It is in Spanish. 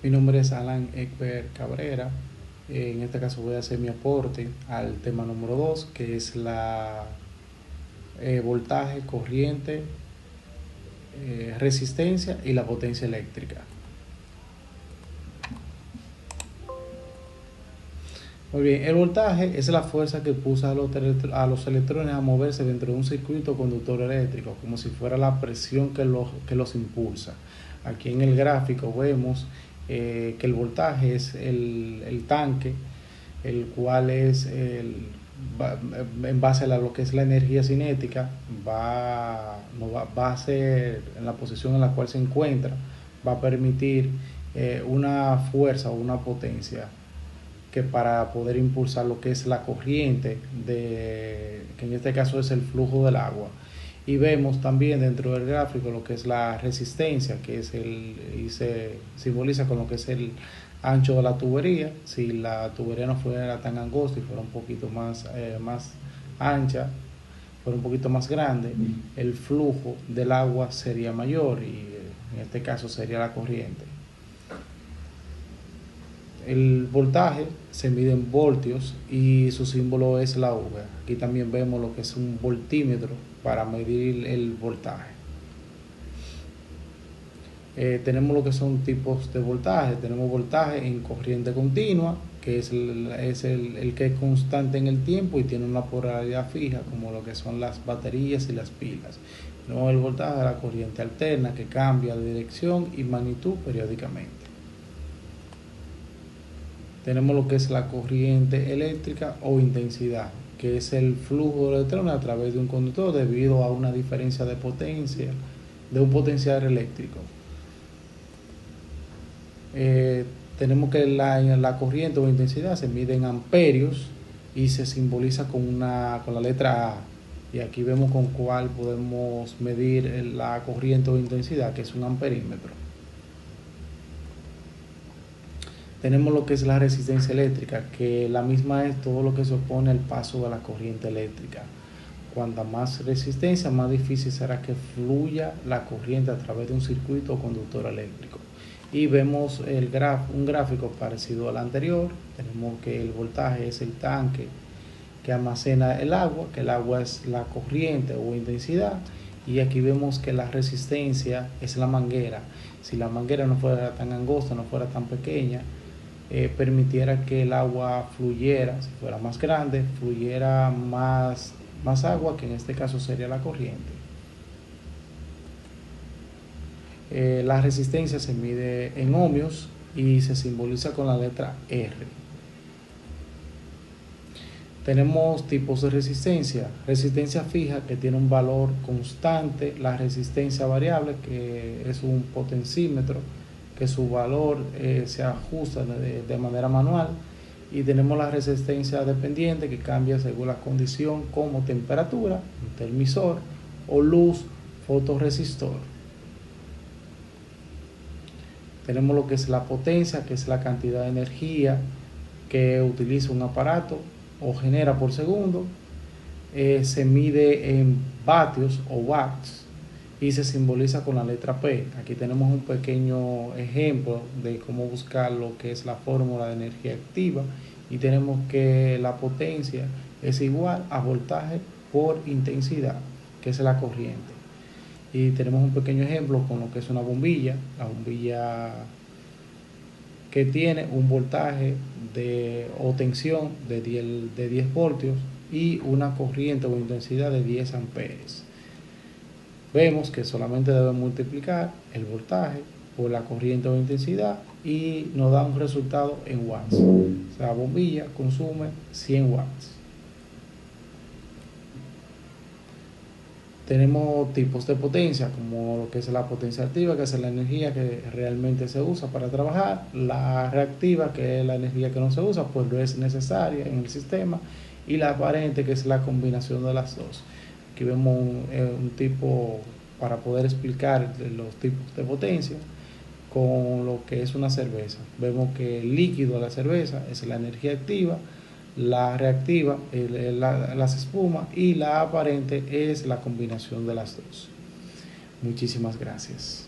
Mi nombre es Alan Egbert Cabrera. En este caso voy a hacer mi aporte al tema número 2, que es la voltaje, corriente, resistencia y la potencia eléctrica. Muy bien, el voltaje es la fuerza que impulsa a los electrones a moverse dentro de un circuito conductor eléctrico, como si fuera la presión que los impulsa. Aquí en el gráfico vemos que el voltaje es el tanque, el cual es en base a lo que es la energía cinética, va a ser en la posición en la cual se encuentra, va a permitir una fuerza o una potencia que para poder impulsar lo que es la corriente, que en este caso es el flujo del agua. Y vemos también dentro del gráfico lo que es la resistencia, que es y se simboliza con lo que es el ancho de la tubería. Si la tubería no fuera tan angosta y fuera un poquito más ancha, fuera un poquito más grande, el flujo del agua sería mayor y en este caso sería la corriente. El voltaje se mide en voltios y su símbolo es la V. Aquí también vemos lo que es un voltímetro para medir el voltaje. Tenemos lo que son tipos de voltaje. Tenemos voltaje en corriente continua, que es el que es constante en el tiempo y tiene una polaridad fija, como lo que son las baterías y las pilas. Tenemos el voltaje de la corriente alterna, que cambia de dirección y magnitud periódicamente. Tenemos lo que es la corriente eléctrica o intensidad, que es el flujo de electrones a través de un conductor debido a una diferencia de potencia de un potencial eléctrico. Eh, Tenemos que la corriente o intensidad se mide en amperios y se simboliza con la letra A. Y aquí vemos con cuál podemos medir la corriente o intensidad, que es un amperímetro. Tenemos lo que es la resistencia eléctrica, que la misma es todo lo que se opone al paso de la corriente eléctrica. Cuanta más resistencia, más difícil será que fluya la corriente a través de un circuito o conductor eléctrico. Y vemos un gráfico parecido al anterior. Tenemos que el voltaje es el tanque que almacena el agua, que el agua es la corriente o intensidad, y aquí vemos que la resistencia es la manguera. Si la manguera no fuera tan angosta, no fuera tan pequeña, permitiera que el agua fluyera, si fuera más grande, fluyera más agua, que en este caso sería la corriente. La resistencia se mide en ohmios y se simboliza con la letra R. Tenemos tipos de resistencia. Resistencia fija, que tiene un valor constante. La resistencia variable, que es un potencímetro, que su valor se ajusta de manera manual. Y tenemos la resistencia dependiente, que cambia según la condición, como temperatura, un termisor, o luz, fotorresistor. Tenemos lo que es la potencia, que es la cantidad de energía que utiliza un aparato o genera por segundo. Se mide en vatios o watts y se simboliza con la letra P. Aquí tenemos un pequeño ejemplo de cómo buscar lo que es la fórmula de energía activa, y tenemos que la potencia es igual a voltaje por intensidad, que es la corriente. Y tenemos un pequeño ejemplo con lo que es una bombilla, la bombilla que tiene un voltaje o tensión de 10 voltios y una corriente o intensidad de 10 amperes. Vemos que solamente debe multiplicar el voltaje por la corriente o intensidad y nos da un resultado en watts. O sea, la bombilla consume 100 watts. Tenemos tipos de potencia, como lo que es la potencia activa, que es la energía que realmente se usa para trabajar; la reactiva, que es la energía que no se usa, pues no es necesaria en el sistema; y la aparente, que es la combinación de las dos. Aquí vemos un tipo para poder explicar los tipos de potencia con lo que es una cerveza. Vemos que el líquido de la cerveza es la energía activa, la reactiva, las espumas, y la aparente es la combinación de las dos. Muchísimas gracias.